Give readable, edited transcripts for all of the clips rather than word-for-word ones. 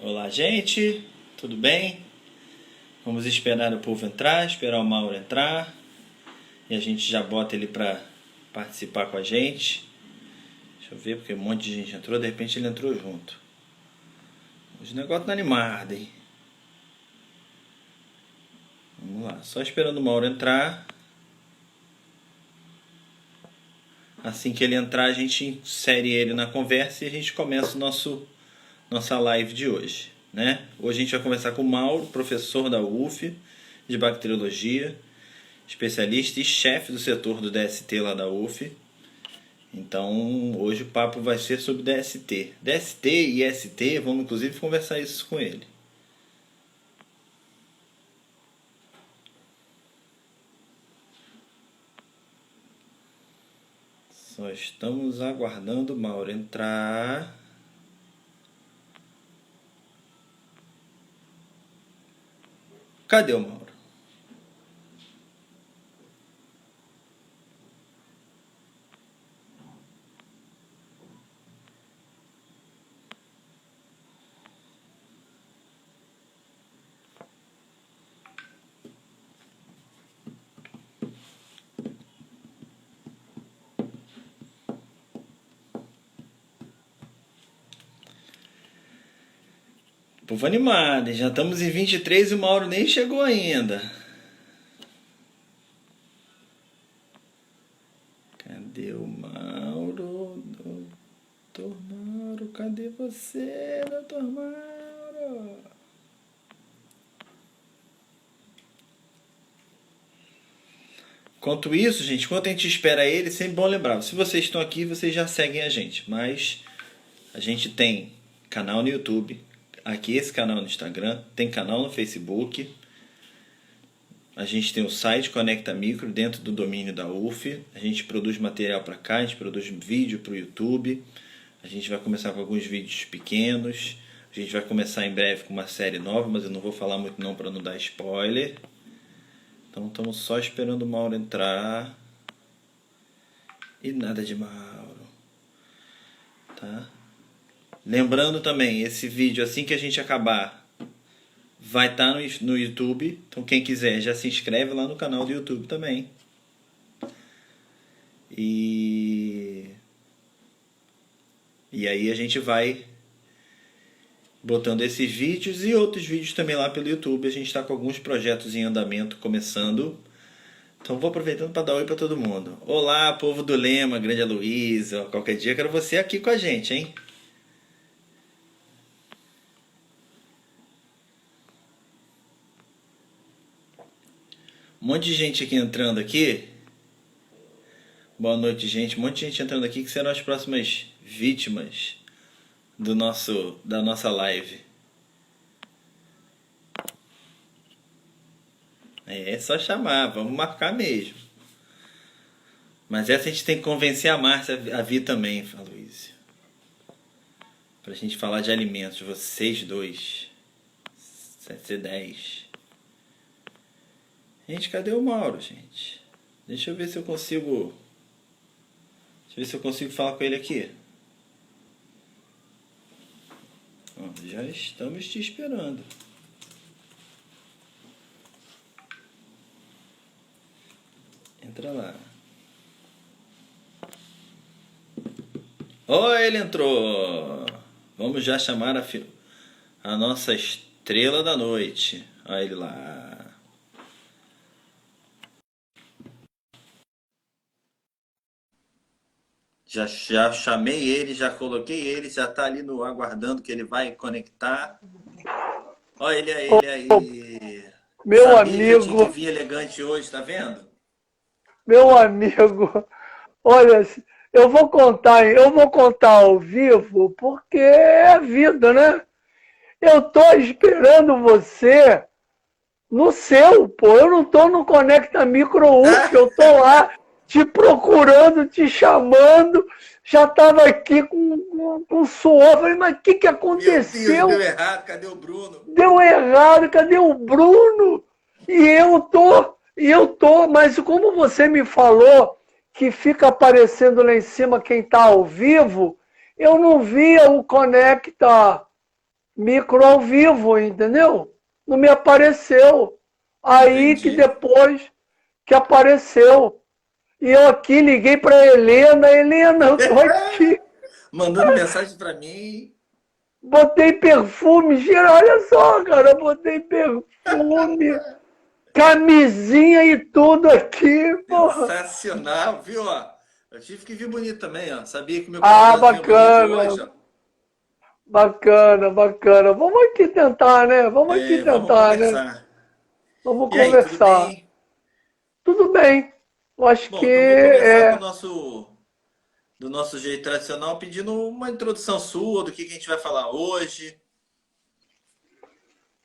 Olá, gente, tudo bem? Vamos esperar o povo entrar, esperar o Mauro entrar e a gente já bota ele para participar com a gente. Deixa eu ver, porque um monte de gente entrou, de repente ele entrou junto. Os negócios não animados, hein? Vamos lá, só esperando o Mauro entrar. Assim que ele entrar, a gente insere ele na conversa e a gente começa nossa live de hoje, né? Hoje a gente vai conversar com o Mauro, professor da UF de bacteriologia, especialista e chefe do setor do DST lá da UF. Então, hoje o papo vai ser sobre DST. DST e IST, vamos inclusive conversar isso com ele. Só estamos aguardando o Mauro entrar. Cadê o Mauro? Povo animado, já estamos em 23 e o Mauro nem chegou ainda. Cadê o Mauro? Doutor Mauro, cadê você, doutor Mauro? Enquanto isso, gente, enquanto a gente espera ele, sempre bom lembrar, se vocês estão aqui, vocês já seguem a gente, mas a gente tem canal no YouTube, aqui esse canal no Instagram, tem canal no Facebook, a gente tem o site Conecta Micro dentro do domínio da UF, a gente produz material para cá, a gente produz vídeo para o YouTube, a gente vai começar com alguns vídeos pequenos, a gente vai começar em breve com uma série nova, mas eu não vou falar muito não para não dar spoiler. Então estamos só esperando o Mauro entrar. E nada de Mauro. Tá? Lembrando também, esse vídeo assim que a gente acabar vai estar no YouTube. Então quem quiser já se inscreve lá no canal do YouTube também. E aí a gente vai botando esses vídeos e outros vídeos também lá pelo YouTube. A gente está com alguns projetos em andamento começando. Então vou aproveitando para dar oi para todo mundo. Olá, povo do Lema, grande Aloysio. Qualquer dia quero você aqui com a gente, hein? Um monte de gente aqui entrando aqui. Boa noite, gente. Um monte de gente entrando aqui que serão as próximas vítimas da nossa live. É só chamar, vamos marcar mesmo. Mas essa a gente tem que convencer a Márcia a vir também, Aloysio. Pra gente falar de alimentos, vocês dois. 7C10. Gente, cadê o Mauro, gente? Deixa eu ver se eu consigo. Deixa eu ver se eu consigo falar com ele aqui. Já estamos te esperando. Entra lá. Oi, ele entrou. Vamos já chamar a nossa estrela da noite. Olha ele lá. Já chamei ele, já coloquei ele, já está ali no aguardando que ele vai conectar. Olha ele aí, ele aí. Meu Sabia que eu tinha que amigo, vir elegante hoje, tá vendo? meu amigo, olha, eu vou contar ao vivo porque é a vida, né? Eu tô esperando você no seu, pô. Eu não tô no Conecta Micro UF, eu tô lá te procurando, te chamando. Já tava aqui com suor. Falei, mas o que Meu Deus, aconteceu? deu errado, cadê o Bruno? Deu errado, cadê o Bruno? Mas como você me falou que fica aparecendo lá em cima quem está ao vivo, eu não via o Conecta micro ao vivo, entendeu? Não me apareceu. Aí que Entendi. depois que apareceu. E eu aqui liguei para Helena, Helena, eu tô aqui. Mandando mensagem para mim. Botei perfume, olha só, cara, botei perfume, camisinha e tudo aqui, porra. Sensacional, viu? Ó, eu tive que vir bonito também, ó. Sabia que meu Ah, convidado vinha bonito bacana, hoje, ó. bacana, bacana. Vamos aqui tentar, né? Vamos aqui É, vamos tentar, né? conversar. Vamos E aí, tudo conversar. bem? Tudo bem. Eu acho que Bom, então vou começar com o é. nosso do nosso jeito tradicional, pedindo uma introdução sua do que a gente vai falar hoje.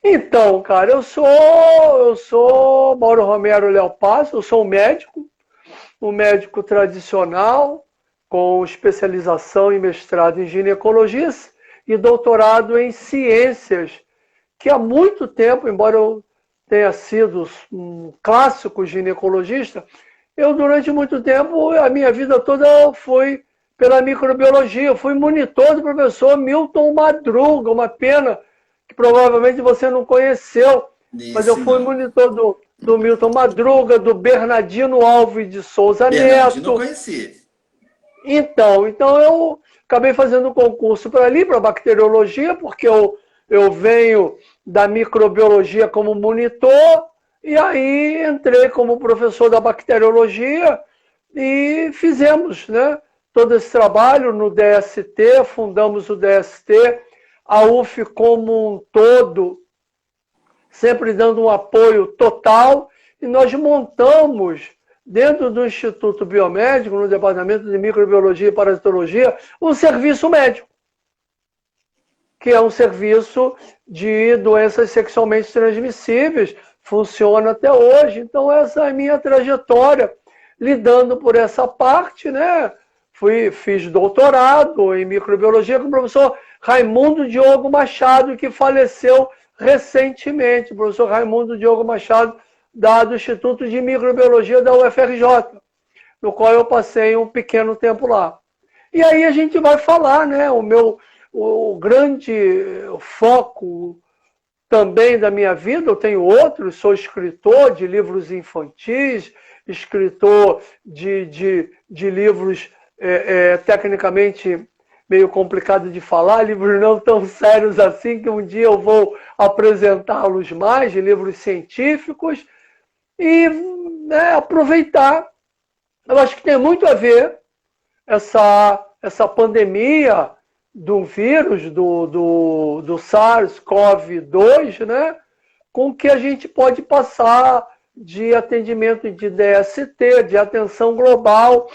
Então, cara, eu sou Mauro Romero Léo Passo, eu sou um médico tradicional, com especialização e mestrado em ginecologia e doutorado em ciências, que há muito tempo, embora eu tenha sido um clássico ginecologista, eu durante muito tempo, a minha vida toda foi pela microbiologia. Eu fui monitor do professor Milton Madruga, uma pena que provavelmente você não conheceu, mas eu Nesse fui não. monitor do Milton Madruga, do Bernardino Alves de Souza Bernardino eu Neto. conheci. Então eu acabei fazendo um concurso para ali, para bacteriologia, porque eu venho da microbiologia como monitor, e aí entrei como professor da bacteriologia e fizemos, né, todo esse trabalho no DST, fundamos o DST, a UF como um todo, sempre dando um apoio total, e nós montamos, dentro do Instituto Biomédico, no Departamento de Microbiologia e Parasitologia, um serviço médico, que é um serviço de doenças sexualmente transmissíveis, funciona até hoje. Então, essa é a minha trajetória, lidando por essa parte, né? Fiz doutorado em microbiologia com o professor Raimundo Diogo Machado, que faleceu recentemente, o professor Raimundo Diogo Machado, do Instituto de Microbiologia da UFRJ, no qual eu passei um pequeno tempo lá. E aí a gente vai falar, né? O grande foco também da minha vida, eu tenho outros, sou escritor de livros infantis, escritor de livros tecnicamente meio complicado de falar, livros não tão sérios assim, que um dia eu vou apresentá-los mais, de livros científicos, e né, aproveitar. Eu acho que tem muito a ver essa pandemia do vírus, do SARS-CoV-2, né, com o que a gente pode passar de atendimento de DST, de atenção global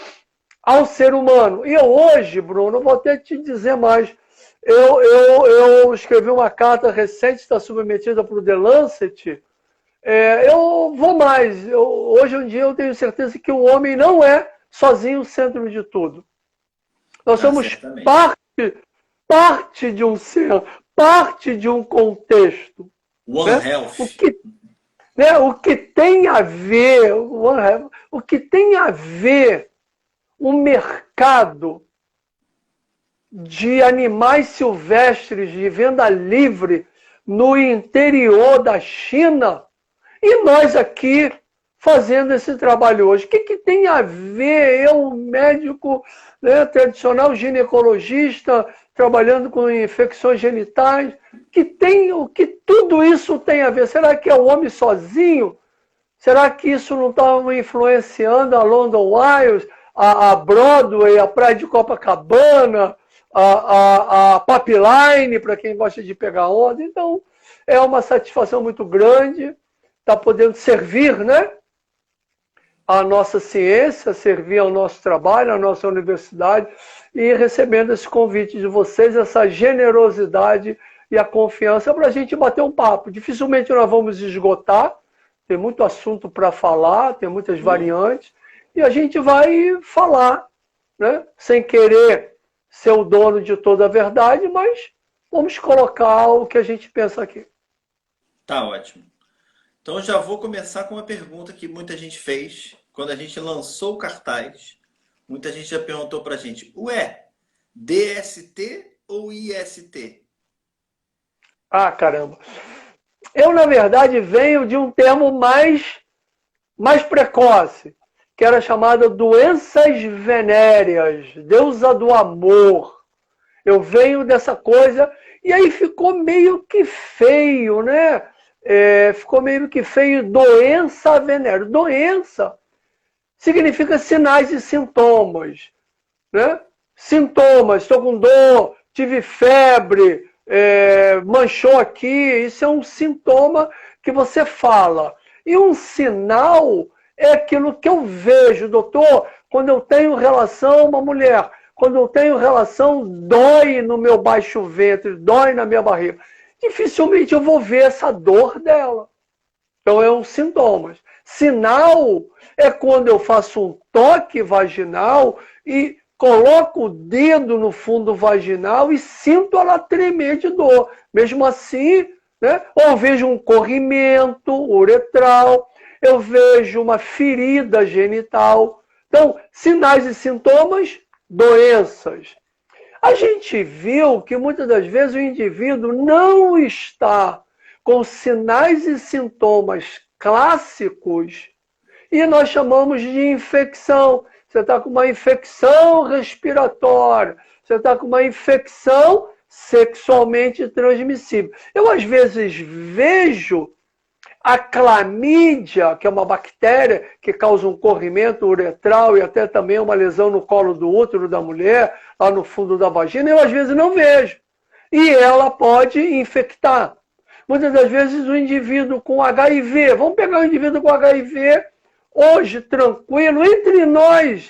ao ser humano. E eu hoje, Bruno, vou até te dizer mais. Eu escrevi uma carta recente, está submetida para o The Lancet. Eu vou mais. Hoje em dia eu tenho certeza que o homem não é sozinho o centro de tudo. Nós Ah, somos certamente. parte de um ser, parte de um contexto. One Né? Health. O que tem a ver, o que tem a ver o mercado de animais silvestres de venda livre no interior da China e nós aqui fazendo esse trabalho hoje. O que tem a ver eu, médico, né, tradicional ginecologista, trabalhando com infecções genitais, o que tudo isso tem a ver? Será que é o homem sozinho? Será que isso não está influenciando a London Wires, a Broadway, a Praia de Copacabana, a Pipeline, para quem gosta de pegar onda? Então, é uma satisfação muito grande estar podendo servir, né, a nossa ciência, servir ao nosso trabalho, à nossa universidade, e recebendo esse convite de vocês, essa generosidade e a confiança para a gente bater um papo. Dificilmente nós vamos esgotar, tem muito assunto para falar, tem muitas Oh, variantes, e a gente vai falar, né, sem querer ser o dono de toda a verdade, mas vamos colocar o que a gente pensa aqui. tá ótimo. Então eu já vou começar com uma pergunta que muita gente fez quando a gente lançou o cartaz. Muita gente já perguntou pra gente: ué, DST ou IST? Ah, caramba. Eu, na verdade, venho de um termo mais precoce, que era chamada doenças venéreas, deusa do amor. Eu venho dessa coisa, e aí ficou meio que feio, né? Ficou meio que feio, doença venérea. Doença significa sinais e sintomas, né? Sintomas, estou com dor, tive febre, manchou aqui, isso é um sintoma que você fala. E um sinal é aquilo que eu vejo, doutor, quando eu tenho relação a uma mulher, quando eu tenho relação, dói no meu baixo ventre, dói na minha barriga. Dificilmente eu vou ver essa dor dela. Então é um sintoma. Sinal é quando eu faço um toque vaginal e coloco o dedo no fundo vaginal e sinto ela tremer de dor. Mesmo assim, né? Ou vejo um corrimento uretral, eu vejo uma ferida genital. Então, sinais e sintomas, doenças. A gente viu que muitas das vezes o indivíduo não está com sinais e sintomas clássicos e nós chamamos de infecção. Você está com uma infecção respiratória, você está com uma infecção sexualmente transmissível. Eu, às vezes, vejo a clamídia, que é uma bactéria que causa um corrimento uretral e até também uma lesão no colo do útero da mulher, lá no fundo da vagina, eu, às vezes, não vejo. E ela pode infectar. Muitas das vezes o indivíduo com HIV, vamos pegar o indivíduo com HIV, hoje tranquilo, entre nós,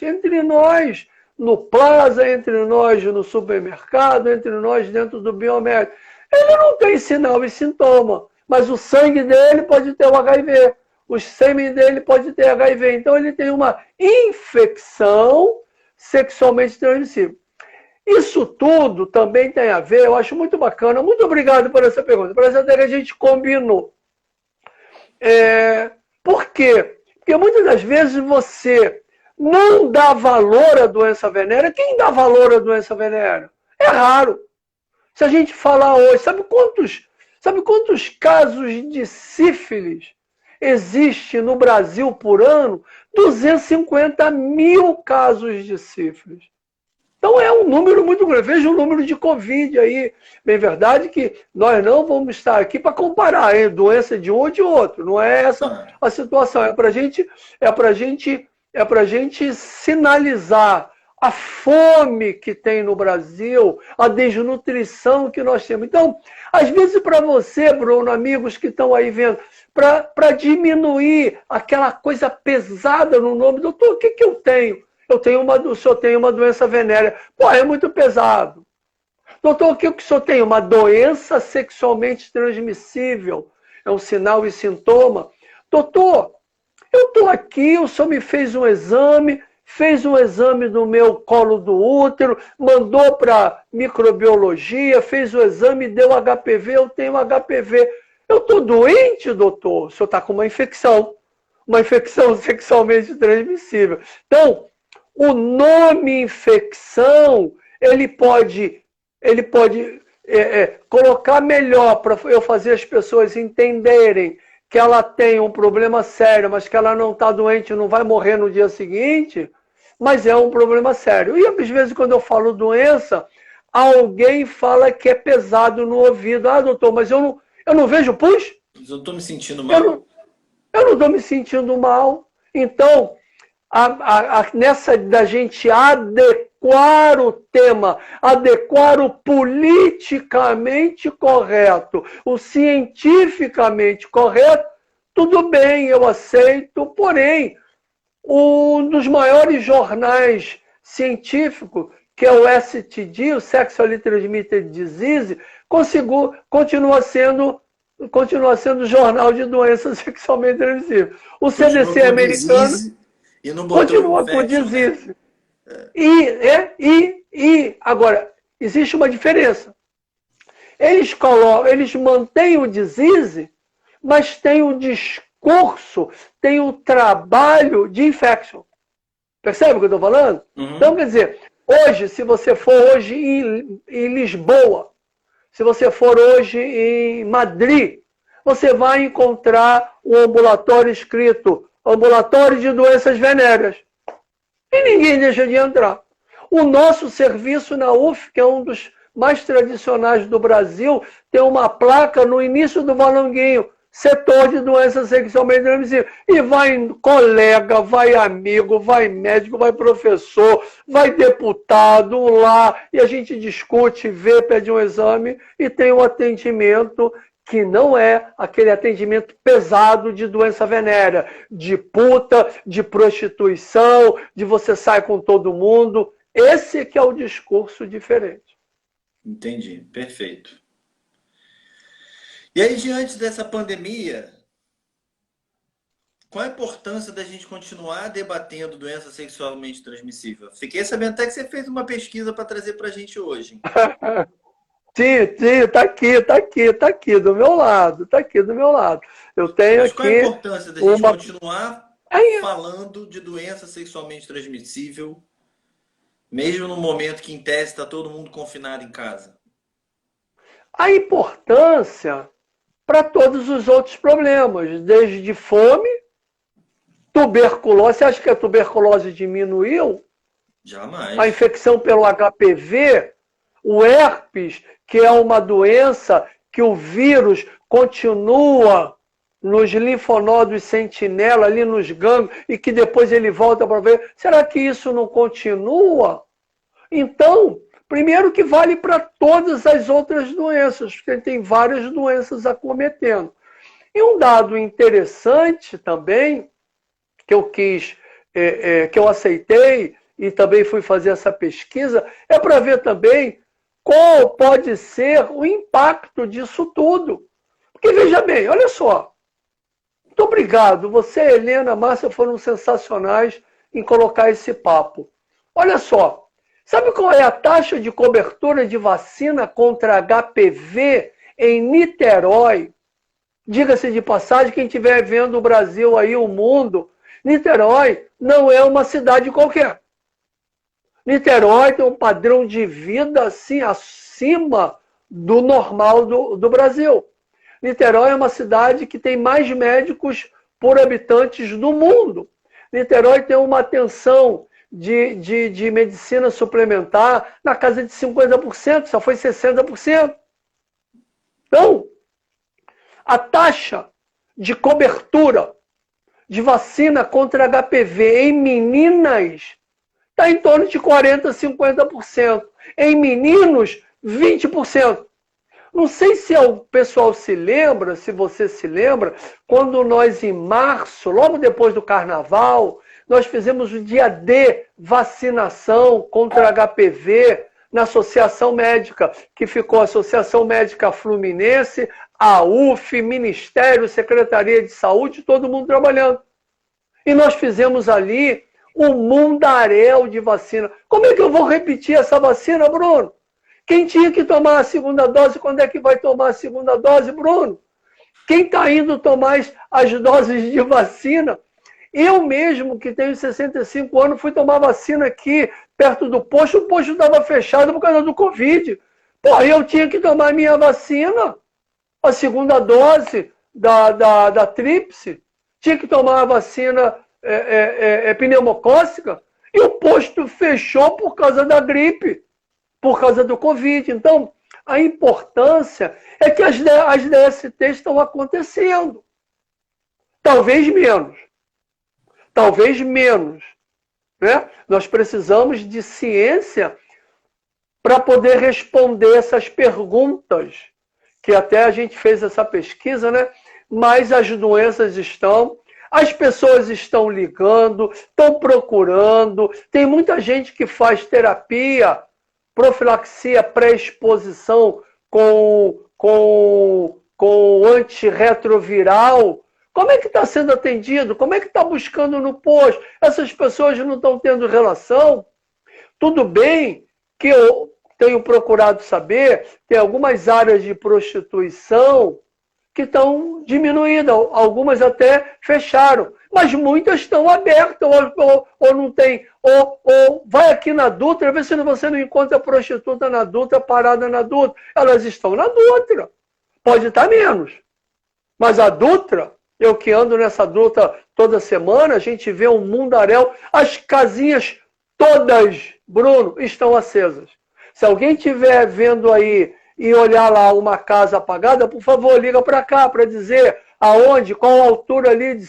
no plaza, entre nós no supermercado, entre nós dentro do biomédico. Ele não tem sinal e sintoma, mas o sangue dele pode ter o HIV, o sêmen dele pode ter HIV, então ele tem uma infecção sexualmente transmissível. Isso tudo também tem a ver, eu acho muito bacana. Muito obrigado por essa pergunta. Parece até que a gente combinou. Por quê? Porque muitas das vezes você não dá valor à doença venérea. Quem dá valor à doença venérea? É raro. Se a gente falar hoje, sabe quantos casos de sífilis existe no Brasil por ano? 250 mil casos de sífilis. Então é um número muito grande. Veja o número de Covid aí. Bem verdade que nós não vamos estar aqui para comparar a doença de um ou de outro. Não é essa a situação. É para gente sinalizar a fome que tem no Brasil, a desnutrição que nós temos. Então, às vezes para você, Bruno, amigos que estão aí vendo, para diminuir aquela coisa pesada no nome, doutor, o que eu tenho? O senhor tem uma doença venérea. Pô, é muito pesado. Doutor, o que o senhor tem? Uma doença sexualmente transmissível. É um sinal e sintoma. Doutor, eu estou aqui, o senhor me fez um exame do meu colo do útero, mandou para microbiologia, fez o exame, deu HPV, eu tenho HPV. Eu estou doente, doutor? O senhor está com uma infecção sexualmente transmissível. Então, o nome infecção, ele pode colocar melhor para eu fazer as pessoas entenderem que ela tem um problema sério, mas que ela não está doente, não vai morrer no dia seguinte, mas é um problema sério. E às vezes quando eu falo doença, alguém fala que é pesado no ouvido. Ah, doutor, mas eu não vejo pus? Eu estou me sentindo mal. Eu não estou me sentindo mal. Então, nessa da gente adequar o tema, adequar o politicamente correto, o cientificamente correto, tudo bem, eu aceito, porém, um dos maiores jornais científicos, que é o STD, o Sexually Transmitted Disease, continua sendo jornal de doenças sexualmente transmissíveis. O CDC americano e não continua com disease. E agora, existe uma diferença. Eles mantêm o disease, mas tem o discurso, tem o trabalho de infection. Percebe o que eu estou falando? Então, quer dizer, hoje, se você for hoje em Lisboa, Se você for hoje em Madrid, você vai encontrar um ambulatório escrito Ambulatório de Doenças Venéreas. E ninguém deixa de entrar. O nosso serviço na UF, que é um dos mais tradicionais do Brasil, tem uma placa no início do Valonguinho, setor de doenças sexualmente transmissíveis. E vai colega, vai amigo, vai médico, vai professor, vai deputado lá, e a gente discute, vê, pede um exame e tem um atendimento que não é aquele atendimento pesado de doença venérea, de puta, de prostituição, de você sai com todo mundo. Esse que é o discurso diferente. Entendi, perfeito. E aí, diante dessa pandemia, qual a importância da gente continuar debatendo doença sexualmente transmissível? Fiquei sabendo até que você fez uma pesquisa para trazer para a gente hoje. Sim, tá aqui do meu lado, tá aqui do meu lado. Eu tenho Mas aqui. qual a importância da gente continuar falando de doença sexualmente transmissível, mesmo no momento que, em tese, está todo mundo confinado em casa? A importância para todos os outros problemas, desde fome, tuberculose. Você acha que a tuberculose diminuiu? Jamais. A infecção pelo HPV, o herpes, que é uma doença que o vírus continua nos linfonodos sentinela, ali nos gânglios, e que depois ele volta para ver. Será que isso não continua? Então, primeiro que vale para todas as outras doenças, porque tem várias doenças acometendo. E um dado interessante também, que eu quis, que eu aceitei, e também fui fazer essa pesquisa, é para ver também qual pode ser o impacto disso tudo. Porque, veja bem, olha só. Muito obrigado. Você, Helena, Márcia, foram sensacionais em colocar esse papo. Olha só. Sabe qual é a taxa de cobertura de vacina contra HPV em Niterói? Diga-se de passagem, quem estiver vendo o Brasil aí, o mundo, Niterói não é uma cidade qualquer. Niterói tem um padrão de vida assim, acima do normal do Brasil. Niterói é uma cidade que tem mais médicos por habitantes do mundo. Niterói tem uma atenção de medicina suplementar na casa de 50%, só foi 60%. Então, a taxa de cobertura de vacina contra HPV em meninas está em torno de 40%, 50%. Em meninos, 20%. Não sei se o pessoal se lembra, se você se lembra, quando nós em março, logo depois do carnaval, nós fizemos o dia D, vacinação contra HPV, na Associação Médica, que ficou a Associação Médica Fluminense, a UF, Ministério, Secretaria de Saúde, todo mundo trabalhando. E nós fizemos ali um mundaréu de vacina. Como é que eu vou repetir essa vacina, Bruno? Quem tinha que tomar a segunda dose, quando é que vai tomar a segunda dose, Bruno? Quem está indo tomar as doses de vacina? Eu mesmo, que tenho 65 anos, fui tomar vacina aqui, perto do posto, o posto estava fechado por causa do Covid. Pô, eu tinha que tomar a minha vacina, a segunda dose da tríplice, tinha que tomar a vacina pneumocócica, e o posto fechou por causa da gripe, por causa do Covid. Então, a importância é que as DSTs estão acontecendo. Talvez menos. Talvez menos. Né? Nós precisamos de ciência para poder responder essas perguntas, que até a gente fez essa pesquisa, né? Mas as doenças estão, as pessoas estão ligando, estão procurando, tem muita gente que faz terapia, profilaxia, pré-exposição com antirretroviral. Como é que está sendo atendido? Como é que está buscando no posto? Essas pessoas não estão tendo relação? Tudo bem que eu tenho procurado saber, tem algumas áreas de prostituição que estão diminuídas, algumas até fecharam. Mas muitas estão abertas, ou não tem. Ou vai aqui na Dutra, vê se você não encontra prostituta na Dutra, parada na Dutra. Elas estão na Dutra. Pode estar menos. Mas a Dutra, eu que ando nessa Dutra toda semana, a gente vê um mundaréu. As casinhas todas, Bruno, estão acesas. Se alguém estiver vendo aí e olhar lá uma casa apagada, por favor, liga para cá para dizer aonde, qual a altura ali de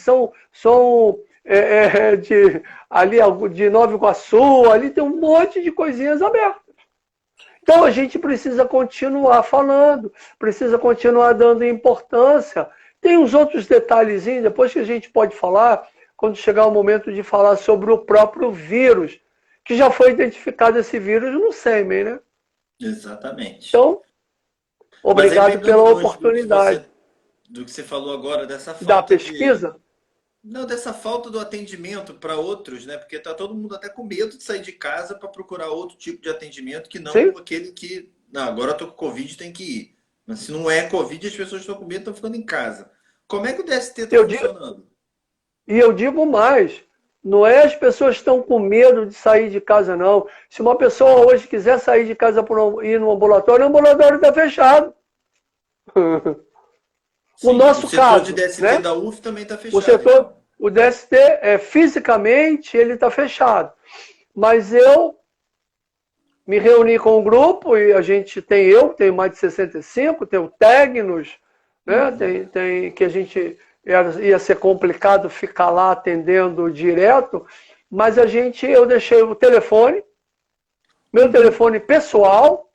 ali de Nova Iguaçu, ali tem um monte de coisinhas abertas. Então a gente precisa continuar falando, precisa continuar dando importância. Tem uns outros detalhezinhos, depois que a gente pode falar, quando chegar o momento de falar sobre o próprio vírus, que já foi identificado esse vírus no sêmen, né? Exatamente. Então, obrigado pela oportunidade. Do que você falou agora, dessa falta da pesquisa? Não, dessa falta do atendimento para outros, né? Porque tá todo mundo até com medo de sair de casa para procurar outro tipo de atendimento que não aquele que... Não, agora eu tô com Covid, tem que ir. Mas se não é Covid, as pessoas estão com medo, estão ficando em casa. Como é que o DST está funcionando? E eu digo mais, não é as pessoas que estão com medo de sair de casa, não. Se uma pessoa hoje quiser sair de casa para ir no ambulatório, o ambulatório está fechado. Sim, o nosso caso, o setor de DST, né? Da UF também está fechado. O DST, fisicamente, ele está fechado. Mas eu me reuni com um grupo e a gente tenho mais de 65, tem o Tegnos, né? Tem que a gente ia ser complicado ficar lá atendendo direto, mas eu deixei o telefone, meu telefone pessoal,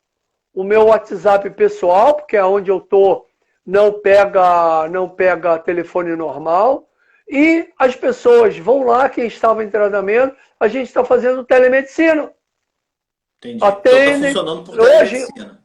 o meu WhatsApp pessoal, porque é onde eu tô, não pega telefone normal, e as pessoas vão lá, quem estava em tratamento, a gente está fazendo telemedicina. Entendi. Atendem, então está funcionando por telemedicina.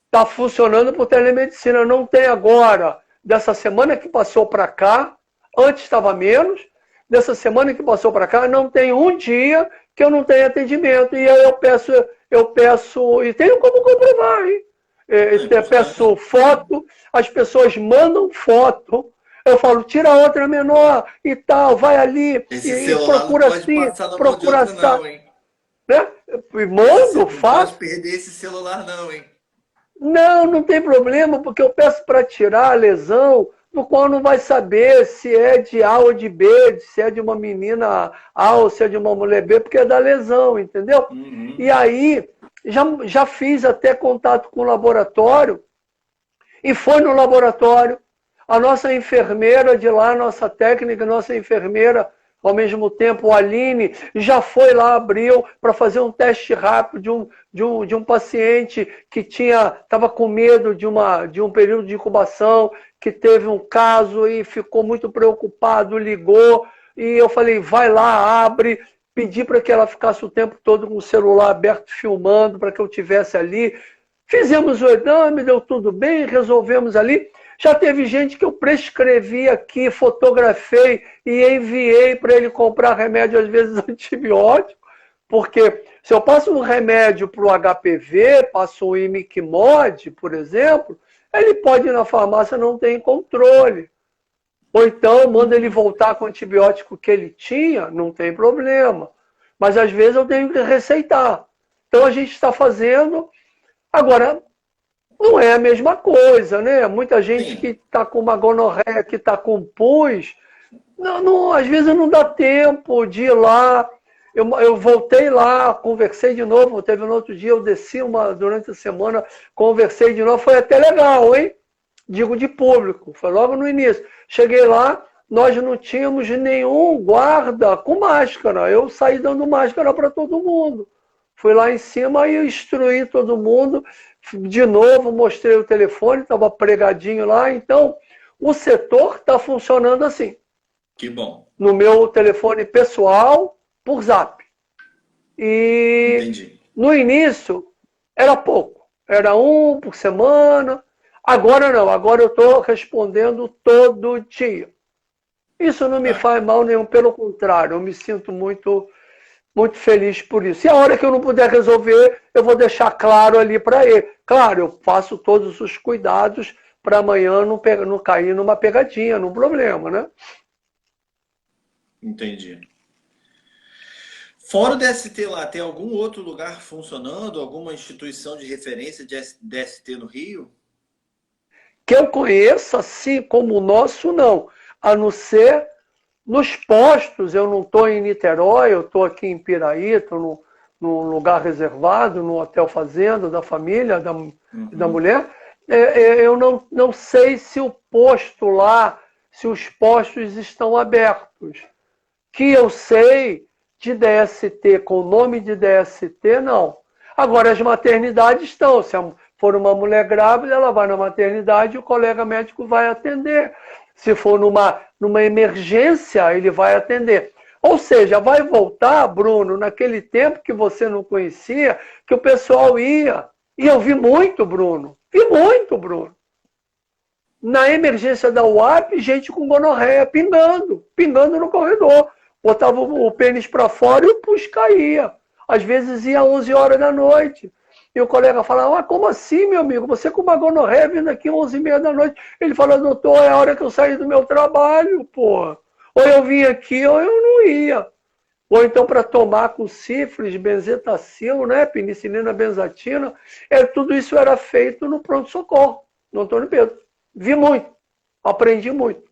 Está funcionando por telemedicina. Não tem agora, dessa semana que passou para cá, antes estava menos, dessa semana que passou para cá, não tem um dia que eu não tenha atendimento. E aí eu peço, e tenho como comprovar, hein? Eu peço foto, as pessoas mandam foto, eu falo, tira outra menor e tal, vai ali, e procura assim, procura assim. Né? Mando, faço. Não pode perder esse celular não, hein? Não tem problema, porque eu peço para tirar a lesão, no qual não vai saber se é de A ou de B, se é de uma menina A ou se é de uma mulher B, porque é da lesão, entendeu? Uhum. E aí, já fiz até contato com o laboratório, e foi no laboratório, a nossa enfermeira de lá, nossa técnica, nossa enfermeira, ao mesmo tempo, a Aline já foi lá, abriu, para fazer um teste rápido de um paciente que estava com medo de um período de incubação, que teve um caso e ficou muito preocupado, ligou, e eu falei, vai lá, abre, pedi para que ela ficasse o tempo todo com o celular aberto, filmando, para que eu tivesse ali. Fizemos o exame, deu tudo bem, resolvemos ali. Já teve gente que eu prescrevi aqui, fotografei e enviei para ele comprar remédio, às vezes antibiótico, porque se eu passo um remédio para o HPV, passo um imiquimod, por exemplo, ele pode ir na farmácia, não tem controle. Ou então manda ele voltar com o antibiótico que ele tinha, não tem problema. Mas às vezes eu tenho que receitar. Então a gente está fazendo. Agora, não é a mesma coisa, né? Muita gente que está com uma gonorreia, que está com pus, às vezes não dá tempo de ir lá. Eu voltei lá, conversei de novo, teve um outro dia, eu desci durante a semana, conversei de novo, foi até legal, hein? Digo de público, foi logo no início. Cheguei lá, nós não tínhamos nenhum guarda com máscara, eu saí dando máscara para todo mundo. Fui lá em cima e instruí todo mundo, de novo mostrei o telefone, estava pregadinho lá, então o setor está funcionando assim. Que bom. No meu telefone pessoal, por Zap. E entendi. No início era pouco, era um por semana. Agora não, agora eu estou respondendo todo dia. Isso não me faz mal nenhum, pelo contrário, eu me sinto muito, muito feliz por isso. E a hora que eu não puder resolver, eu vou deixar claro ali para ele. Claro, eu faço todos os cuidados para amanhã não cair numa pegadinha, num problema, né? Entendi. Fora o DST lá, tem algum outro lugar funcionando? Alguma instituição de referência de DST no Rio? Que eu conheça, assim como o nosso, não. A não ser nos postos. Eu não estou em Niterói, eu estou aqui em Piraí, estou num lugar reservado, no Hotel Fazenda, da família, da mulher. Eu não sei se o posto lá, se os postos estão abertos. Que eu sei de DST, com o nome de DST, não. Agora, as maternidades estão. Se for uma mulher grávida, ela vai na maternidade e o colega médico vai atender. Se for numa emergência, ele vai atender. Ou seja, vai voltar, Bruno, naquele tempo que você não conhecia, que o pessoal ia. E eu vi muito, Bruno. Vi muito, Bruno. Na emergência da UAP, gente com gonorreia pingando no corredor. Botava o pênis para fora e o pus caía. Às vezes ia às 11 horas da noite. E o colega falava, ah, como assim, meu amigo? Você com uma gonorreia vindo aqui às 11h30 da noite. Ele falou, doutor, é a hora que eu saí do meu trabalho, pô. Ou eu vim aqui ou eu não ia. Ou então para tomar com sífilis, benzetacil, né? Penicilina, benzatina. Tudo isso era feito no pronto-socorro, no Antônio Pedro. Vi muito, aprendi muito.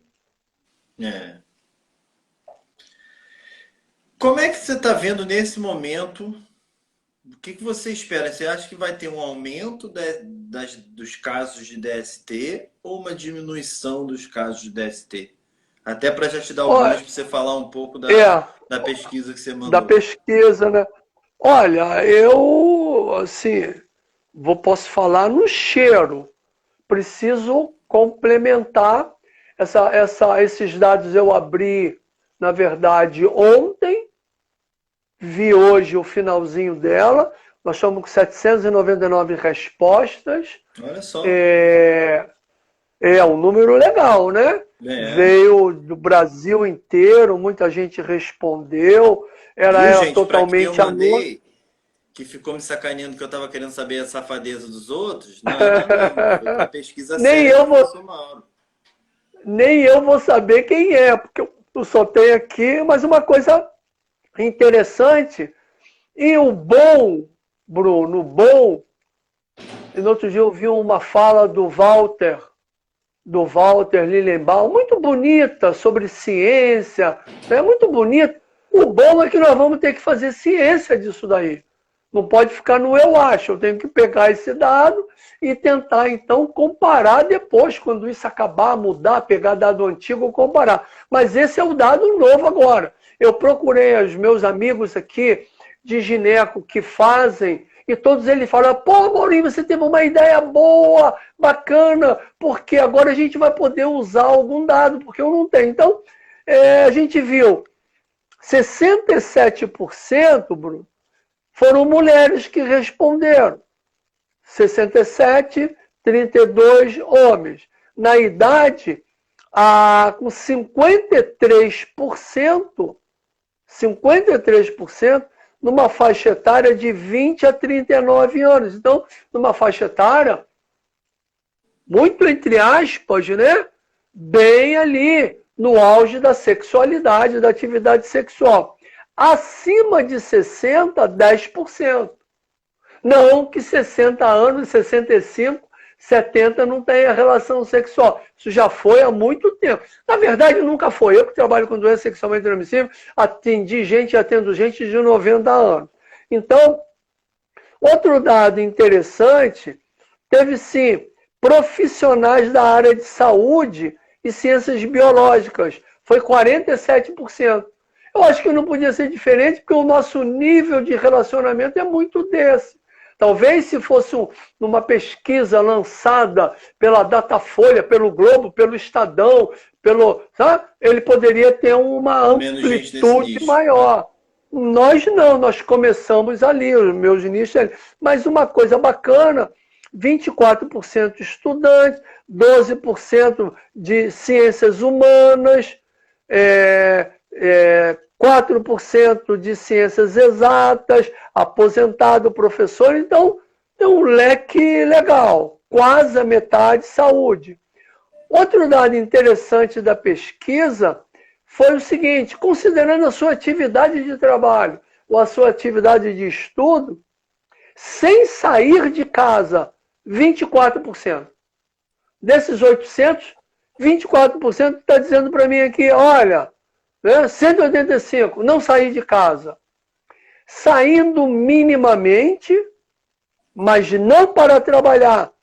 Como é que você está vendo nesse momento? O que você espera? Você acha que vai ter um aumento dos casos de DST ou uma diminuição dos casos de DST? Até para já te dar o gancho para você falar um pouco da pesquisa que você mandou. Da pesquisa, né? Olha, eu, assim, posso falar no cheiro. Preciso complementar esses dados. Eu abri, na verdade, ontem. Vi hoje o finalzinho dela. Nós estamos com 799 respostas. Olha só. Um número legal, né? Veio do Brasil inteiro, muita gente respondeu. Era totalmente anônimo. Que ficou me sacaneando que eu estava querendo saber a safadeza dos outros. Não. Foi uma pesquisa séria. Nem eu vou saber quem é, porque eu só tenho aqui, mas uma coisa interessante. E o bom, Bruno, no outro dia eu ouvi uma fala do Walter Lilienbaum, muito bonita, sobre ciência, é muito bonita. O bom é que nós vamos ter que fazer ciência disso daí. Não pode ficar no eu acho, eu tenho que pegar esse dado e tentar, então, comparar depois, quando isso acabar, mudar, pegar dado antigo, comparar. Mas esse é o dado novo agora. Eu procurei os meus amigos aqui de gineco que fazem, e todos eles falam, pô, Maurinho, você teve uma ideia boa, bacana, porque agora a gente vai poder usar algum dado, porque eu não tenho. Então, a gente viu 67%, Bruno, foram mulheres que responderam. 67, 32 homens. Na idade, com 53%, numa faixa etária de 20 a 39 anos. Então, numa faixa etária, muito entre aspas, né? Bem ali, no auge da sexualidade, da atividade sexual. Acima de 60, 10%. Não que 60 anos, 65, 70 não tenha relação sexual. Isso já foi há muito tempo. Na verdade, nunca foi. Eu que trabalho com doença sexualmente transmissível, atendo gente de 90 anos. Então, outro dado interessante, teve sim profissionais da área de saúde e ciências biológicas. Foi 47%. Eu acho que não podia ser diferente, porque o nosso nível de relacionamento é muito desse. Talvez se fosse numa pesquisa lançada pela Datafolha, pelo Globo, pelo Estadão, ele poderia ter uma amplitude maior. Nós não, nós começamos ali, os meus nichos. Mas uma coisa bacana, 24% estudantes, 12% de ciências humanas, 4% de ciências exatas, aposentado professor. Então, tem um leque legal, quase a metade saúde. Outro dado interessante da pesquisa foi o seguinte: considerando a sua atividade de trabalho ou a sua atividade de estudo, sem sair de casa, 24%. Desses 800, 24% está dizendo para mim aqui, olha, né, 185, não sair de casa. Saindo minimamente, mas não para trabalhar,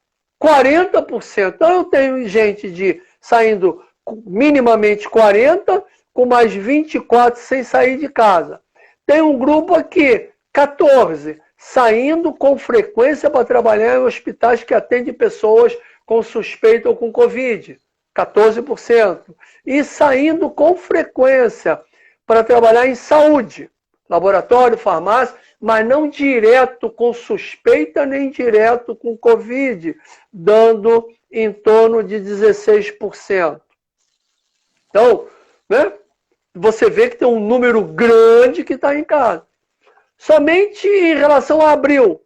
40%. Então eu tenho gente saindo minimamente 40%, com mais 24% sem sair de casa. Tem um grupo aqui, 14%, saindo com frequência para trabalhar em hospitais que atendem pessoas com suspeita ou com Covid, 14%. E saindo com frequência para trabalhar em saúde, laboratório, farmácia, mas não direto com suspeita, nem direto com Covid, dando em torno de 16%. Então, né, você vê que tem um número grande que está em casa. Somente em relação a abril,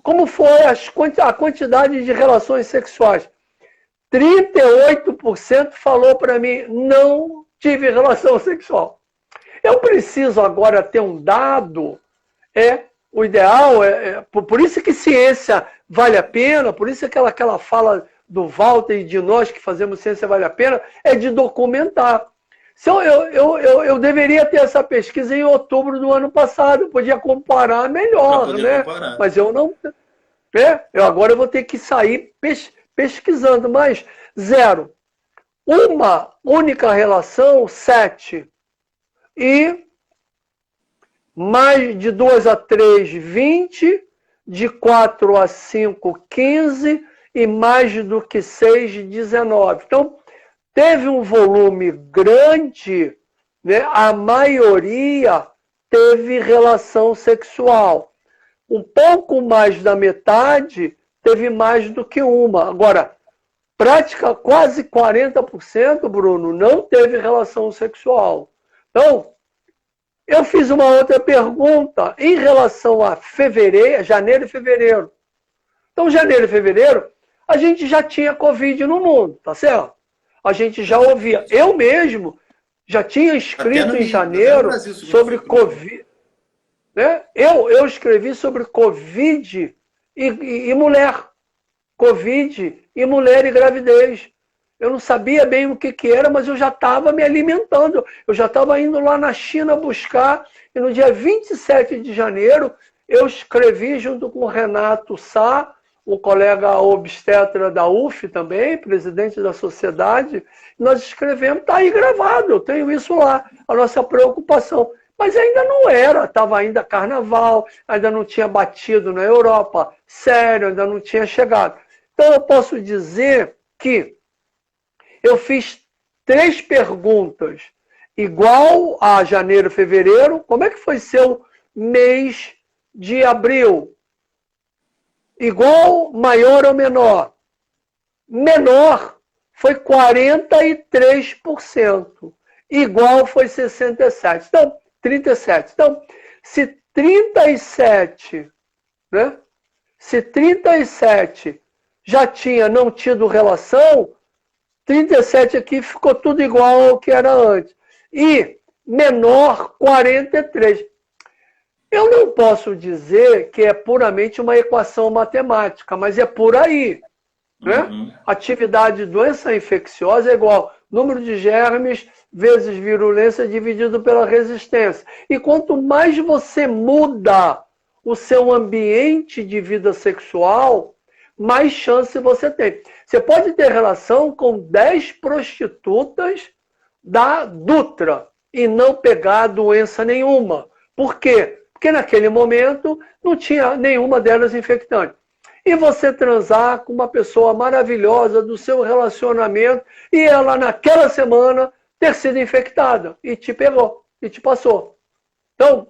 como foi a quantidade de relações sexuais? 38% falou para mim, não tive relação sexual. Eu preciso agora ter um dado, o ideal, por isso que ciência vale a pena, por isso que aquela fala do Walter e de nós que fazemos ciência vale a pena, é de documentar. Eu deveria ter essa pesquisa em outubro do ano passado, eu podia comparar melhor, né? Comparar. Mas eu não... agora eu vou ter que sair pesquisando, mas 0. Uma única relação, 7. E mais de 2 a 3, 20. De 4 a 5, 15. E mais do que 6, 19. Então, teve um volume grande, né? A maioria teve relação sexual. Um pouco mais da metade teve mais do que uma. Agora, quase 40%, Bruno, não teve relação sexual. Então, eu fiz uma outra pergunta em relação a janeiro e fevereiro. Então, janeiro e fevereiro, a gente já tinha Covid no mundo, tá certo? A gente já ouvia. Eu mesmo já tinha escrito em janeiro sobre Covid. Né? Eu escrevi sobre Covid e mulher. Covid e mulher e gravidez. Eu não sabia bem o que era, mas eu já estava me alimentando. Eu já estava indo lá na China buscar. E no dia 27 de janeiro, eu escrevi junto com o Renato Sá, o colega obstetra da UF também, presidente da sociedade. Nós escrevemos, está aí gravado, eu tenho isso lá, a nossa preocupação. Mas ainda não era, estava ainda carnaval, ainda não tinha batido na Europa, sério, ainda não tinha chegado. Então eu posso dizer que eu fiz 3 perguntas, igual a janeiro, fevereiro. Como é que foi seu mês de abril? Igual, maior ou menor? Menor foi 43%. Igual foi 67%. Então, 37%. Então, se 37%, né? Se 37% já tinha não tido relação, 37% aqui ficou tudo igual ao que era antes. E menor, 43%. Eu não posso dizer que é puramente uma equação matemática, mas é por aí. Né? Atividade de doença infecciosa é igual número de germes vezes virulência dividido pela resistência. E quanto mais você muda o seu ambiente de vida sexual, mais chance você tem. Você pode ter relação com 10 prostitutas da Dutra e não pegar doença nenhuma. Por quê? Porque naquele momento não tinha nenhuma delas infectante. E você transar com uma pessoa maravilhosa do seu relacionamento e ela naquela semana ter sido infectada e te pegou, e te passou. Então,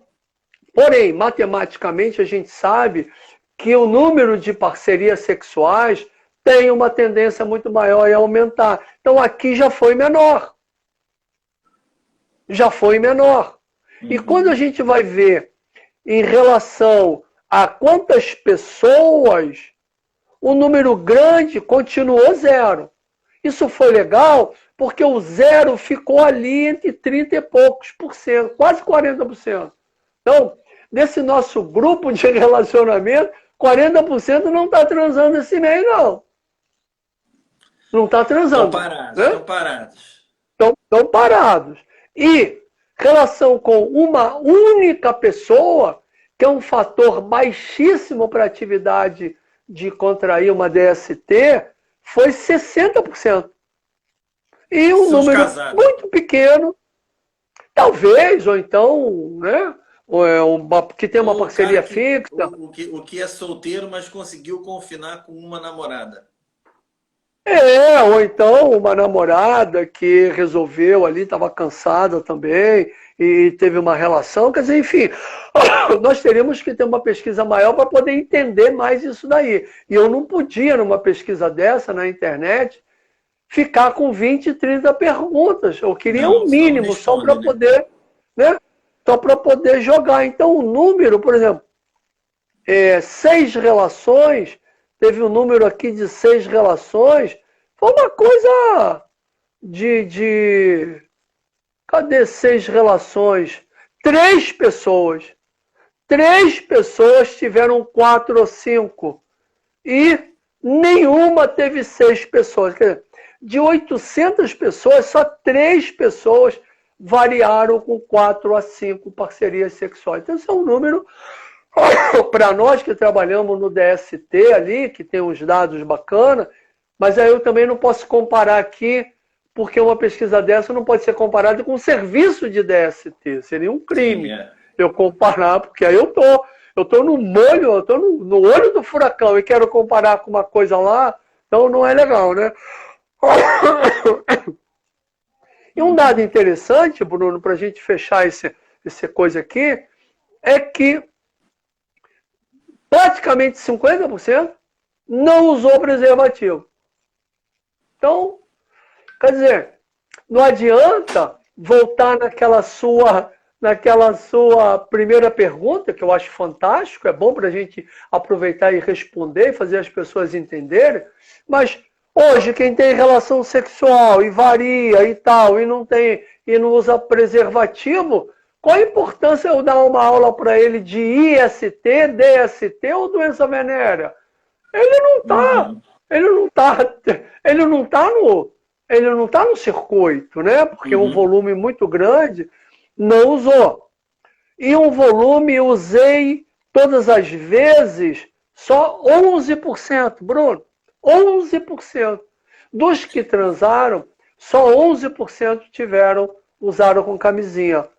porém, matematicamente a gente sabe que o número de parcerias sexuais tem uma tendência muito maior em aumentar. Então aqui já foi menor. Já foi menor. E quando a gente vai ver em relação a quantas pessoas, o número grande continuou 0. Isso foi legal Porque o zero ficou ali entre 30 e poucos por cento, quase 40%. Então, nesse nosso grupo de relacionamento, 40% não está transando esse mês, não. Não está transando. Estão parados, né? estão parados. Estão parados. E relação com uma única pessoa, que é um fator baixíssimo para a atividade de contrair uma DST, foi 60%. E um número muito pequeno, talvez, ou então, né, que tem uma parceria fixa. O que é solteiro, mas conseguiu confinar com uma namorada. Ou então uma namorada que resolveu ali, estava cansada também, e teve uma relação. Quer dizer, enfim, nós teríamos que ter uma pesquisa maior para poder entender mais isso daí. E eu não podia, numa pesquisa dessa na internet, ficar com 20, 30 perguntas. Eu queria um mínimo, só para poder, né? Só para poder jogar. Então, o número, por exemplo, 6 relações, teve um número aqui de 6 relações, foi uma coisa Cadê 6 relações? 3 pessoas. 3 pessoas tiveram 4 ou 5. E nenhuma teve 6 pessoas. Quer dizer, de 800 pessoas, só 3 pessoas variaram com 4 a 5 parcerias sexuais. Então, isso é um número, para nós que trabalhamos no DST ali, que tem uns dados bacanas, mas aí eu também não posso comparar aqui, porque uma pesquisa dessa não pode ser comparada com um serviço de DST. Seria um crime eu comparar, porque aí eu tô no molho, eu tô no olho do furacão e quero comparar com uma coisa lá, então não é legal, né? E um dado interessante, Bruno, para a gente fechar esse coisa aqui, é que praticamente 50% não usou preservativo. Então, quer dizer, não adianta voltar naquela sua primeira pergunta, que eu acho fantástico, é bom para a gente aproveitar e responder e fazer as pessoas entenderem, mas hoje, quem tem relação sexual e varia e tal, e não usa preservativo, qual a importância eu dar uma aula para ele de IST, DST ou doença venérea? Ele não está no circuito, né? Porque um volume muito grande não usou. E um volume usei todas as vezes só 11%, Bruno. 11%. Dos que transaram, só 11% usaram com camisinha.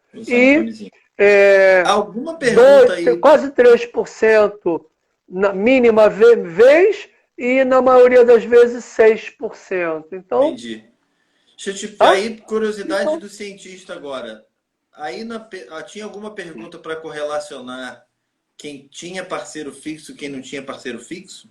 Alguma pergunta aí? Quase 3% na mínima vez e na maioria das vezes 6%. Então, entendi. Deixa eu te... Aí, curiosidade do cientista agora. Aí tinha alguma pergunta para correlacionar quem tinha parceiro fixo e quem não tinha parceiro fixo?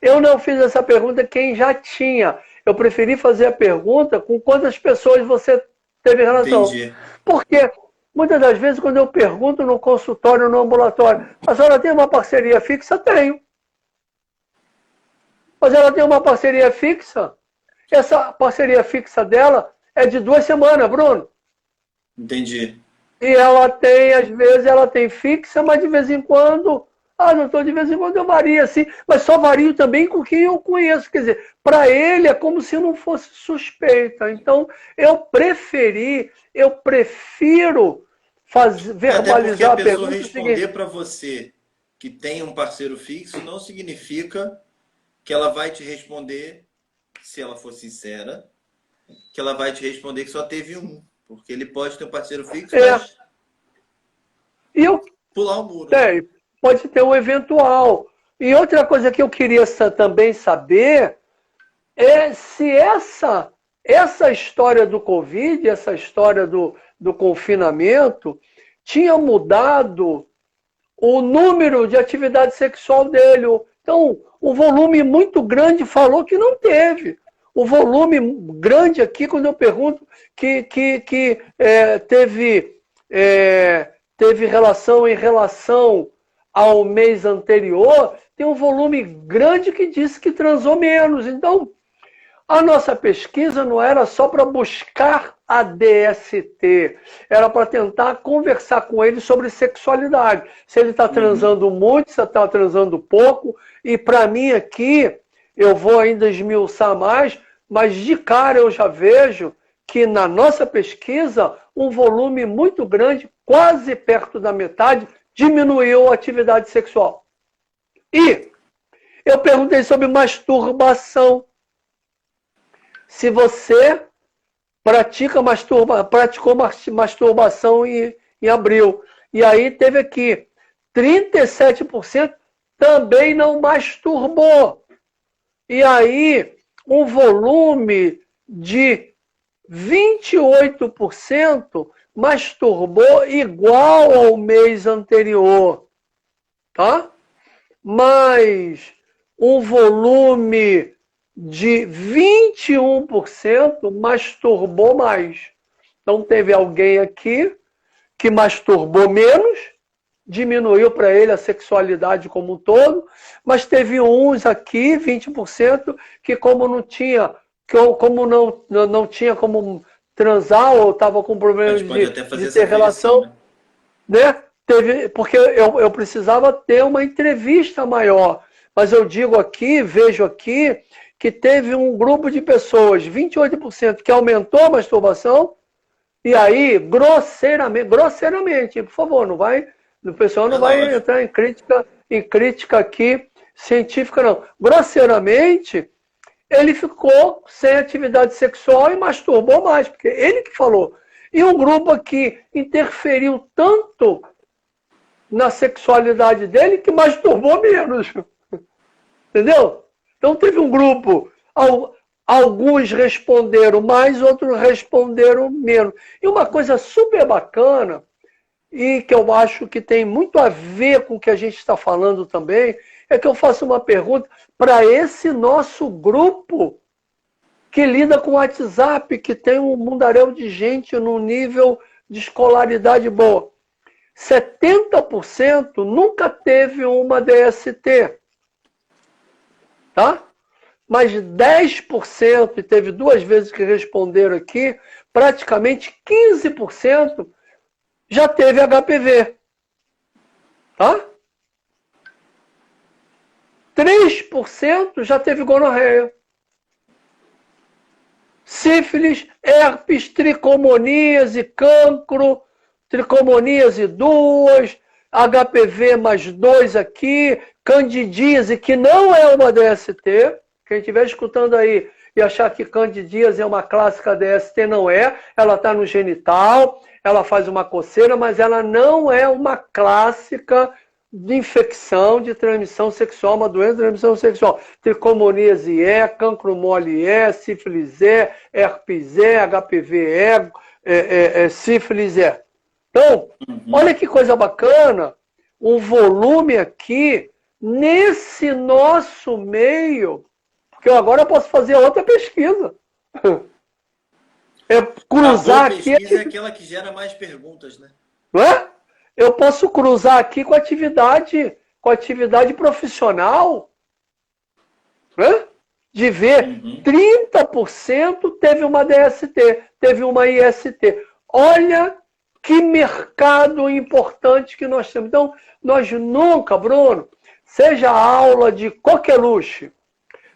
Eu não fiz essa pergunta quem já tinha. Eu preferi fazer a pergunta com quantas pessoas você teve relação. Entendi. Porque muitas das vezes quando eu pergunto no consultório, no ambulatório, a senhora tem uma parceria fixa? Tenho. Mas ela tem uma parceria fixa? Essa parceria fixa dela é de 2 semanas, Bruno. Entendi. E ela tem, às vezes, ela tem fixa, mas de vez em quando... doutor, de vez em quando eu vario assim, mas só vario também com quem eu conheço. Quer dizer, para ele é como se não fosse suspeita. Então, eu prefiro verbalizar a pergunta. Até porque a pessoa responder para você que tem um parceiro fixo não significa que ela vai te responder, se ela for sincera, que ela vai te responder que só teve um. Porque ele pode ter um parceiro fixo, mas pular o muro. Pode ter um eventual. E outra coisa que eu queria também saber é se essa história do Covid, essa história do confinamento, tinha mudado o número de atividade sexual dele. Então, o volume muito grande falou que não teve. O volume grande aqui, quando eu pergunto que teve relação em relação ao mês anterior, tem um volume grande que disse que transou menos. Então, A nossa pesquisa não era só para buscar a DST, era para tentar conversar com ele sobre sexualidade. Se ele está transando muito, se está transando pouco. E para mim aqui, eu vou ainda esmiuçar mais, mas de cara eu já vejo que na nossa pesquisa, um volume muito grande, quase perto da metade, diminuiu a atividade sexual. E eu perguntei sobre masturbação. Se você praticou masturbação em abril. E aí teve aqui 37% também não masturbou. E aí um volume de 28% masturbou igual ao mês anterior. Tá? Mas um volume de 21% masturbou mais. Então teve alguém aqui que masturbou menos, diminuiu para ele a sexualidade como um todo, mas teve uns aqui, 20%, que como não tinha como transar ou estava com problema de ter relação, né? Porque eu precisava ter uma entrevista maior. Mas eu digo aqui, vejo aqui, que teve um grupo de pessoas, 28%, que aumentou a masturbação, e aí, grosseiramente, por favor, o pessoal não vai entrar em crítica aqui científica, não. Grosseiramente, ele ficou sem atividade sexual e masturbou mais, porque ele que falou. E um grupo aqui interferiu tanto na sexualidade dele que masturbou menos. Entendeu? Então teve um grupo, alguns responderam mais, outros responderam menos. E uma coisa super bacana, e que eu acho que tem muito a ver com o que a gente está falando também, é que eu faço uma pergunta para esse nosso grupo que lida com o WhatsApp, que tem um mundaréu de gente no nível de escolaridade boa. 70% nunca teve uma DST. Tá? Mas 10%, e teve 2 vezes que responderam aqui, praticamente 15% já teve HPV. Tá? 3% já teve gonorreia. Sífilis, herpes, tricomoníase, cancro, tricomoníase 2, HPV mais 2 aqui, candidíase, que não é uma DST. Quem estiver escutando aí e achar que candidíase é uma clássica DST, não é. Ela está no genital, ela faz uma coceira, mas ela não é uma clássica de infecção de transmissão sexual, uma doença de transmissão sexual. Tricomoníase é, cancro mole é, sífilis é, herpes é, HPV é, sífilis é. Então, olha que coisa bacana, um volume aqui, nesse nosso meio, porque eu agora posso fazer outra pesquisa. É cruzar aqui... A pesquisa é aquela que gera mais perguntas, né? Não é? Eu posso cruzar aqui com atividade profissional, né? De ver 30% teve uma DST, teve uma IST. Olha que mercado importante que nós temos. Então, nós nunca, Bruno, seja aula de coqueluche,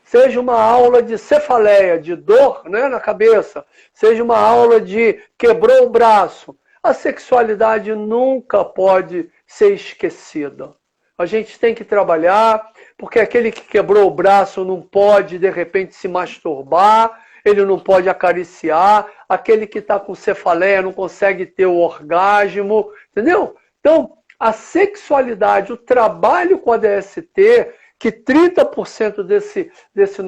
seja uma aula de cefaleia, de dor, né, na cabeça, seja uma aula de quebrou o braço, a sexualidade nunca pode ser esquecida. A gente tem que trabalhar, porque aquele que quebrou o braço não pode, de repente, se masturbar, ele não pode acariciar, aquele que está com cefaleia não consegue ter o orgasmo, entendeu? Então, a sexualidade, o trabalho com a DST, que 30% desse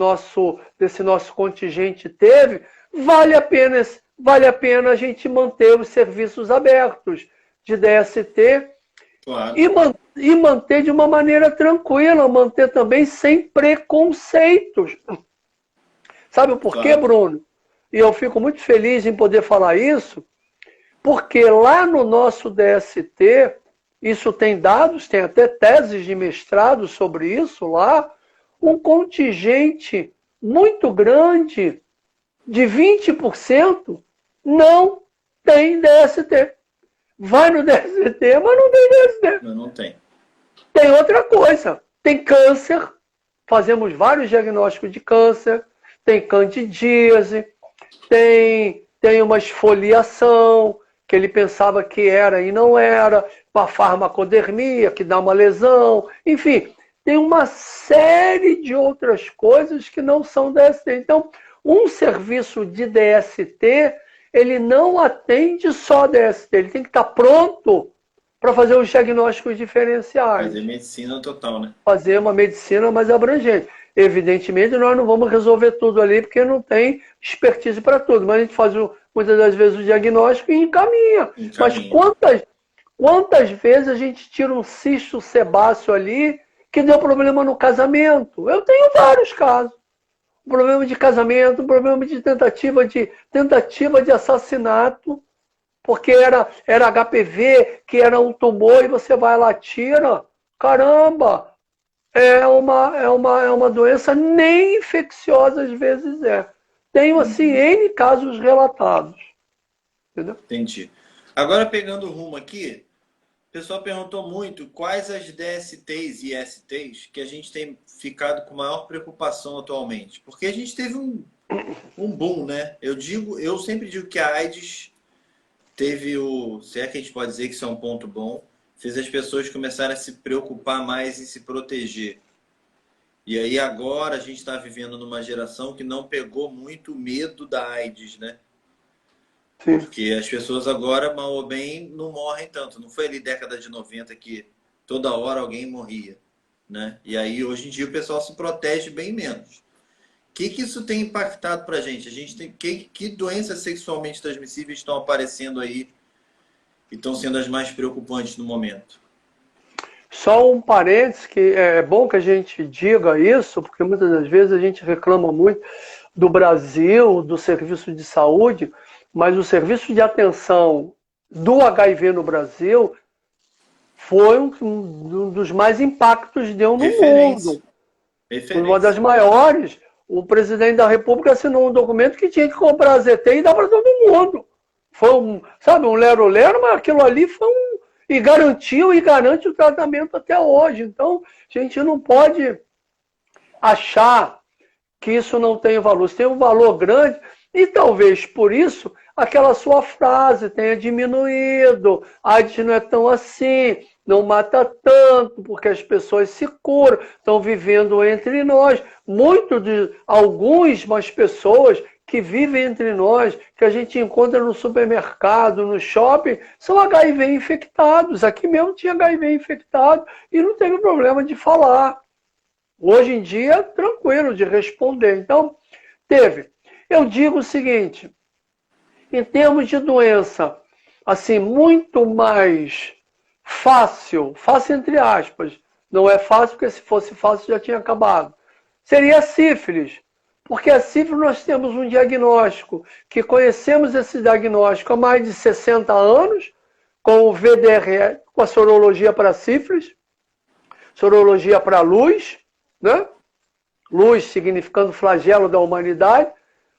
nosso contingente teve, vale a pena a gente manter os serviços abertos de DST, claro. E manter de uma maneira tranquila, manter também sem preconceitos. Sabe por quê, claro, Bruno? E eu fico muito feliz em poder falar isso, porque lá no nosso DST, isso tem dados, tem até teses de mestrado sobre isso lá, um contingente muito grande, de 20%, não tem DST. Vai no DST, mas não tem DST. Não tem. Tem outra coisa. Tem câncer. Fazemos vários diagnósticos de câncer. Tem candidíase. Tem uma esfoliação, que ele pensava que era e não era. Uma farmacodermia, que dá uma lesão. Enfim, tem uma série de outras coisas que não são DST. Então, um serviço de DST, ele não atende só DST. Ele tem que estar pronto para fazer os diagnósticos diferenciais. Fazer medicina total, né? Fazer uma medicina mais abrangente. Evidentemente, nós não vamos resolver tudo ali, porque não tem expertise para tudo. Mas a gente faz, muitas das vezes, o diagnóstico e encaminha. Mas quantas vezes a gente tira um cisto sebáceo ali que deu problema no casamento? Eu tenho vários casos. Um problema de casamento, um problema de tentativa de assassinato, porque era HPV, que era um tumor, e você vai lá, tira. Caramba! É uma doença nem infecciosa, às vezes é. Tenho, assim, N casos relatados. Entendeu? Entendi. Agora, pegando o rumo aqui, o pessoal perguntou muito quais as DSTs e ISTs que a gente tem ficado com maior preocupação atualmente. Porque a gente teve um boom, né? Eu sempre digo que a AIDS teve se é que a gente pode dizer que isso é um ponto bom, fez as pessoas começarem a se preocupar mais em se proteger. E aí agora a gente está vivendo numa geração que não pegou muito medo da AIDS, né? Sim. Porque as pessoas agora, mal ou bem, não morrem tanto. Não foi ali década de 90 que toda hora alguém morria, né? E aí hoje em dia o pessoal se protege bem menos. O que isso tem impactado para a gente? Que doenças sexualmente transmissíveis estão aparecendo aí e estão sendo as mais preocupantes no momento? Só um parênteses, que é bom que a gente diga isso, porque muitas das vezes a gente reclama muito do Brasil, do serviço de saúde, mas o serviço de atenção do HIV no Brasil foi um dos mais impactos deu no mundo. Uma das maiores. O presidente da República assinou um documento que tinha que comprar a ZT e dar para todo mundo. Foi um lero-lero, mas aquilo ali foi e garantiu e garante o tratamento até hoje. Então, a gente não pode achar que isso não tem valor. Isso tem um valor grande e talvez por isso aquela sua frase tenha diminuído. A AIDS não é tão assim, não mata tanto, porque as pessoas se curam, estão vivendo entre nós. Algumas pessoas que vivem entre nós, que a gente encontra no supermercado, no shopping, são HIV infectados. Aqui mesmo tinha HIV infectado e não teve problema de falar. Hoje em dia, tranquilo de responder. Então, teve. Eu digo o seguinte, em termos de doença, assim, muito mais fácil entre aspas, não é fácil porque se fosse fácil já tinha acabado, seria a sífilis. Porque a sífilis nós temos um diagnóstico, que conhecemos esse diagnóstico há mais de 60 anos, com o VDR, com a sorologia para sífilis, sorologia para luz, né? Luz significando flagelo da humanidade,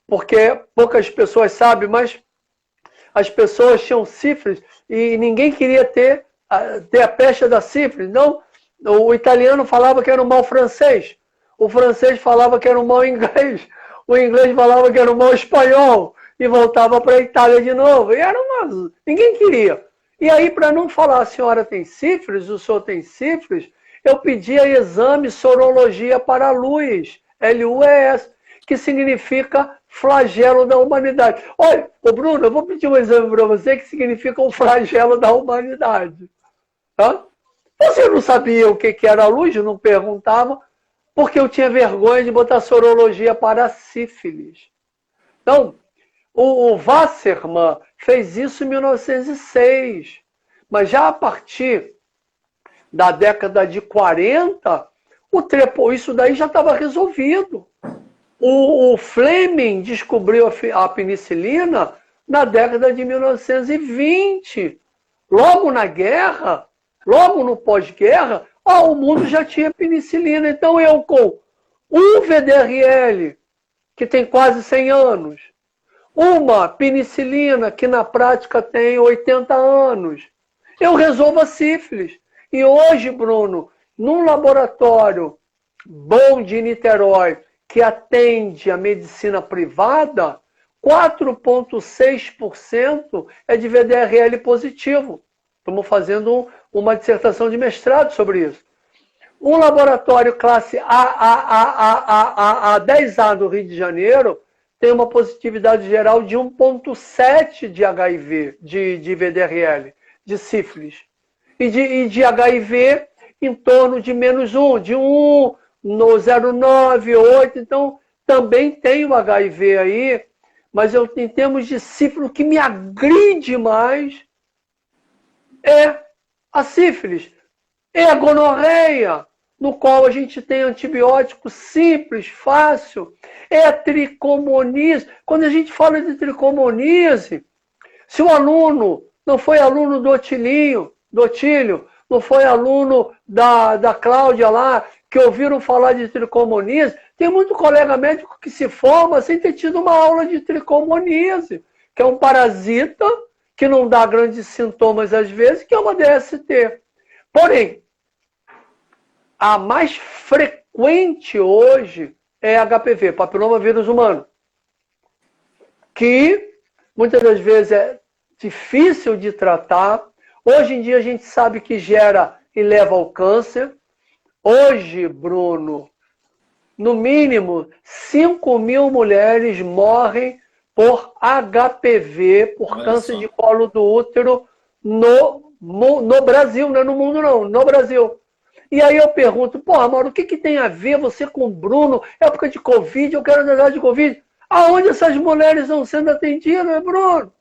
porque poucas pessoas sabem, mas as pessoas tinham sífilis e ninguém queria ter a peste da sífilis. Então, o italiano falava que era um mal francês, o francês falava que era um mal inglês, o inglês falava que era um mal espanhol e voltava para a Itália de novo. E ninguém queria. E aí, para não falar a senhora tem sífilis, o senhor tem sífilis, eu pedia exame sorologia para a luz, LUES, que significa flagelo da humanidade. Olha, Bruno, eu vou pedir um exame para você que significa o flagelo da humanidade. Tá? Você não sabia o que era a luz, não perguntava, porque eu tinha vergonha de botar sorologia para a sífilis. Então, o Wassermann fez isso em 1906, mas já a partir da década de 40, isso daí já estava resolvido. O Fleming descobriu a penicilina na década de 1920. Logo na guerra, logo no pós-guerra, o mundo já tinha penicilina. Então eu com um VDRL que tem quase 100 anos. Uma penicilina, que na prática tem 80 anos. Eu resolvo a sífilis. E hoje, Bruno, num laboratório bom de Niterói, que atende a medicina privada, 4,6% é de VDRL positivo. Estamos fazendo uma dissertação de mestrado sobre isso. Um laboratório classe A10A do Rio de Janeiro tem uma positividade geral de 1,7 de HIV, de VDRL, de sífilis. E de HIV em torno de -1, de 1, no 0,9, 8. Então, também tem o HIV aí, mas em termos de sífilis, o que me agride mais é a sífilis. É a gonorreia, no qual a gente tem antibiótico simples, fácil. É a tricomonise. Quando a gente fala de tricomonise, se o aluno não foi aluno do Otílio, não foi aluno da Cláudia lá, que ouviram falar de tricomonise, tem muito colega médico que se forma sem ter tido uma aula de tricomonise, que é um parasita que não dá grandes sintomas às vezes, que é uma DST. Porém, a mais frequente hoje é HPV, papilomavírus humano, que muitas das vezes é difícil de tratar. Hoje em dia a gente sabe que gera e leva ao câncer. Hoje, Bruno, no mínimo 5.000 mulheres morrem por HPV, por câncer de colo do útero no Brasil, não é no mundo não, no Brasil. E aí eu pergunto, porra, Mauro, o que tem a ver você com o Bruno? Época de Covid, eu quero andar de Covid. Aonde essas mulheres estão sendo atendidas, Bruno?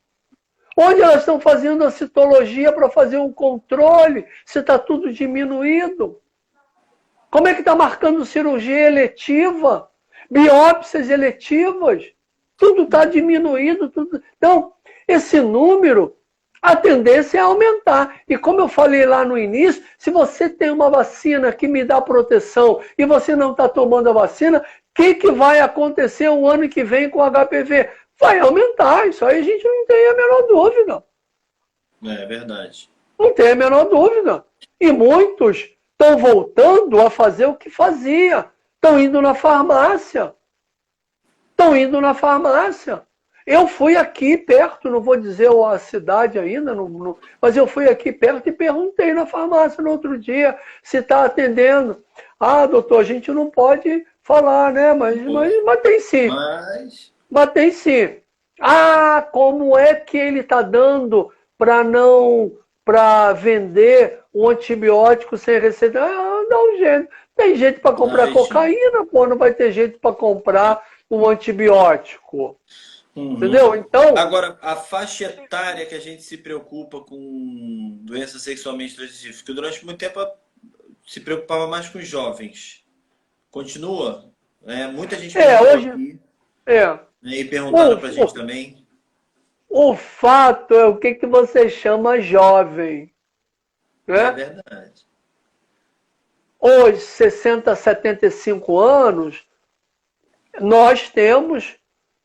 Onde elas estão fazendo a citologia para fazer um controle, se está tudo diminuído? Como é que está marcando cirurgia eletiva? Biópsias eletivas? Tudo está diminuído. Tudo... Então, esse número, a tendência é aumentar. E como eu falei lá no início, se você tem uma vacina que me dá proteção e você não está tomando a vacina, o que vai acontecer o ano que vem com o HPV? Vai aumentar. Isso aí a gente não tem a menor dúvida. É verdade. Não tem a menor dúvida. E muitos estão voltando a fazer o que fazia. Estão indo na farmácia. Eu fui aqui perto, não vou dizer a cidade ainda, mas eu fui aqui perto e perguntei na farmácia no outro dia se está atendendo. Ah, doutor, a gente não pode falar, né? Mas tem sim. Mas tem sim. Ah, como é que ele está dando para vender um antibiótico sem receita? Ah, dá um jeito. Tem gente para comprar cocaína, pô, não vai ter gente para comprar um antibiótico. Uhum. Entendeu? Então... Agora, a faixa etária que a gente se preocupa com doenças sexualmente transmissíveis, que durante muito tempo se preocupava mais com os jovens. Continua? Muita gente hoje aqui, e perguntaram pra gente também. O fato é o que você chama jovem. Né? É verdade. Hoje, 60, 75 anos, nós temos,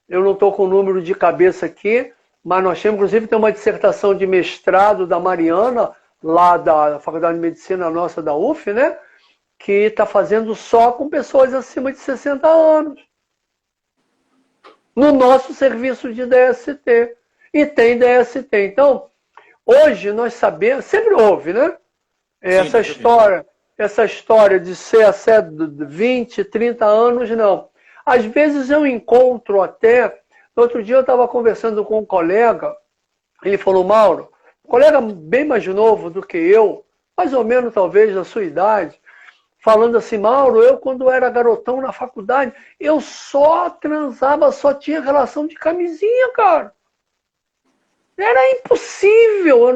eu não estou com o número de cabeça aqui, mas nós temos, inclusive, tem uma dissertação de mestrado da Mariana, lá da Faculdade de Medicina nossa da UF, né? Que está fazendo só com pessoas acima de 60 anos. No nosso serviço de DST. E tem DST. Então, hoje nós sabemos, sempre houve, né? Essa história de ser até 20, 30 anos, não. Às vezes eu encontro até... No outro dia eu estava conversando com um colega, ele falou, Mauro, um colega bem mais novo do que eu, mais ou menos talvez da sua idade, falando assim, Mauro, eu quando era garotão na faculdade, eu só transava, só tinha relação de camisinha, cara. Era impossível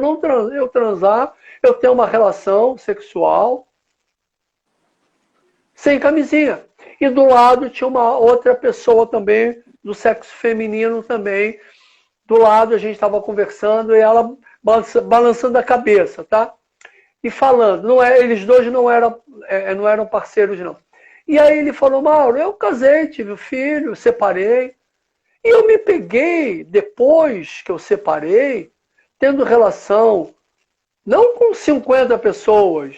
eu transar, eu ter uma relação sexual sem camisinha. E do lado tinha uma outra pessoa também, do sexo feminino também. Do lado a gente estava conversando e ela balançando a cabeça, tá? E falando, eles dois não eram parceiros, não. E aí ele falou, Mauro, eu casei, tive um filho, separei. E eu me peguei, depois que eu separei, tendo relação, não com 50 pessoas,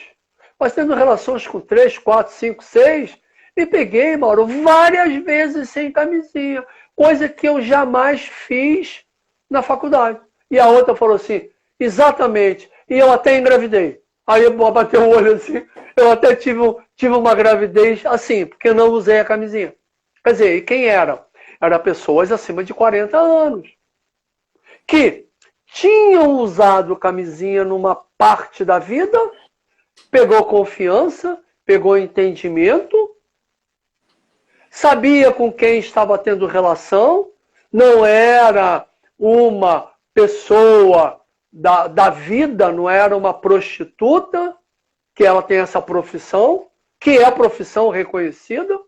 mas tendo relações com 3, 4, 5, 6, me peguei, Mauro, várias vezes sem camisinha, coisa que eu jamais fiz na faculdade. E a outra falou assim, exatamente, e eu até engravidei. Aí eu batei o olho assim, eu até tive uma gravidez assim, porque eu não usei a camisinha. Quer dizer, e quem era? Eram pessoas acima de 40 anos, que tinham usado camisinha numa parte da vida, pegou confiança, pegou entendimento, sabia com quem estava tendo relação, não era uma pessoa da vida, não era uma prostituta, que ela tem essa profissão, que é a profissão reconhecida,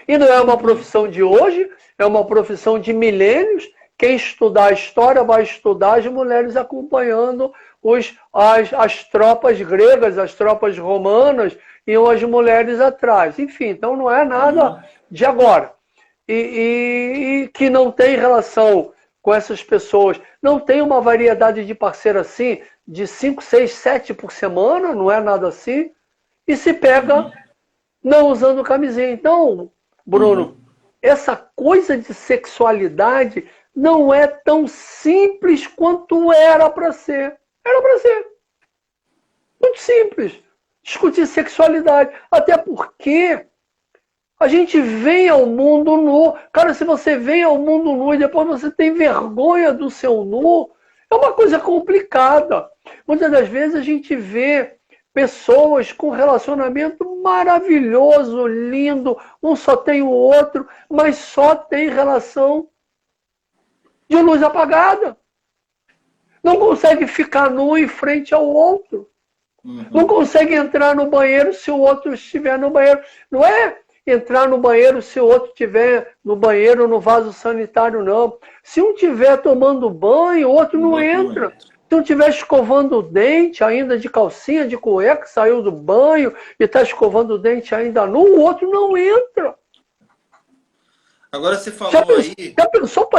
e não é uma profissão de hoje, é uma profissão de milênios. Quem estudar a história vai estudar as mulheres acompanhando as tropas gregas, as tropas romanas, e as mulheres atrás. Enfim, então não é nada de agora. E que não tem relação com essas pessoas. Não tem uma variedade de parceiro assim, de 5, 6, 7 por semana, não é nada assim. E se pega não usando camisinha. Então, Bruno, essa coisa de sexualidade não é tão simples quanto era para ser. Era para ser. Muito simples. Discutir sexualidade. Até porque a gente vem ao mundo nu. Cara, se você vem ao mundo nu e depois você tem vergonha do seu nu, é uma coisa complicada. Muitas das vezes a gente vê pessoas com relacionamento maravilhoso, lindo, um só tem o outro, mas só tem relação de luz apagada. Não consegue ficar nu em frente ao outro. Não consegue entrar no banheiro se o outro estiver no banheiro. Não é entrar no banheiro se o outro estiver no banheiro, no vaso sanitário, não. Se um estiver tomando banho, o outro não entra. Se um estiver escovando o dente, ainda de calcinha, de cueca, saiu do banho e está escovando o dente ainda nu, o outro não entra. Agora você falou aí... Já pensou?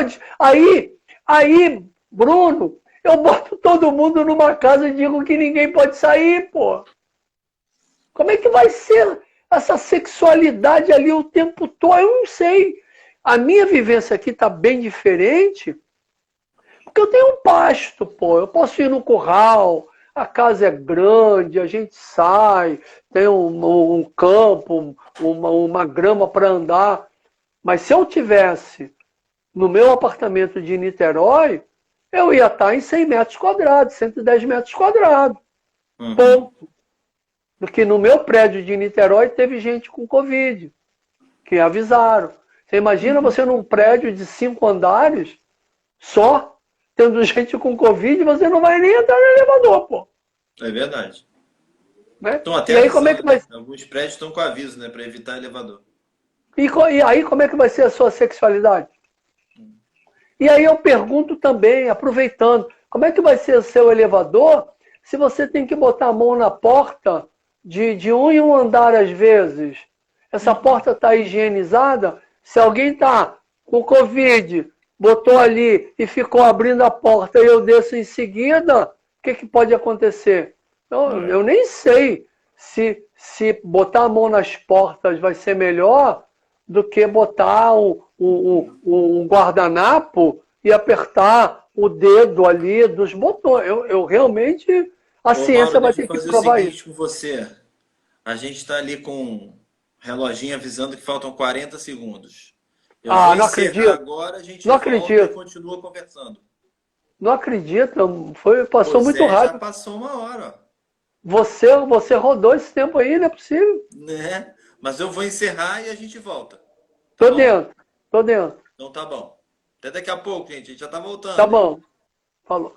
Aí, Bruno, eu boto todo mundo numa casa e digo que ninguém pode sair, pô. Como é que vai ser essa sexualidade ali o tempo todo? Eu não sei. A minha vivência aqui está bem diferente, porque eu tenho um pasto, pô. Eu posso ir no curral, a casa é grande, a gente sai, tem um campo, uma grama para andar. Mas se eu tivesse no meu apartamento de Niterói, eu ia estar em 100 metros quadrados, 110 metros quadrados. Ponto. Porque no meu prédio de Niterói teve gente com Covid, que avisaram. Você imagina você num prédio de 5 andares, só, tendo gente com Covid, você não vai nem entrar no elevador, pô. É verdade. Né? Estão até e aí, como é que vai... Alguns prédios estão com aviso, né, para evitar elevador. E aí, como é que vai ser a sua sexualidade? E aí eu pergunto também, aproveitando, como é que vai ser o seu elevador se você tem que botar a mão na porta de um em um andar às vezes? Essa porta está higienizada? Se alguém está com Covid, botou ali e ficou abrindo a porta e eu desço em seguida, o que pode acontecer? Eu nem sei se botar a mão nas portas vai ser melhor do que botar um guardanapo e apertar o dedo ali dos botões. Eu realmente... A ciência vai ter que provar isso. Com você. A gente está ali com um reloginho avisando que faltam 40 segundos. Eu vou não acredito. Agora, a gente não volta acredito. E continua conversando. Não acredito. Passou muito rápido. Já passou uma hora. Ó. Você rodou esse tempo aí, não é possível. Né? Mas eu vou encerrar e a gente volta. Tô dentro. Então tá bom. Até daqui a pouco, gente. A gente já tá voltando. Tá bom. Falou.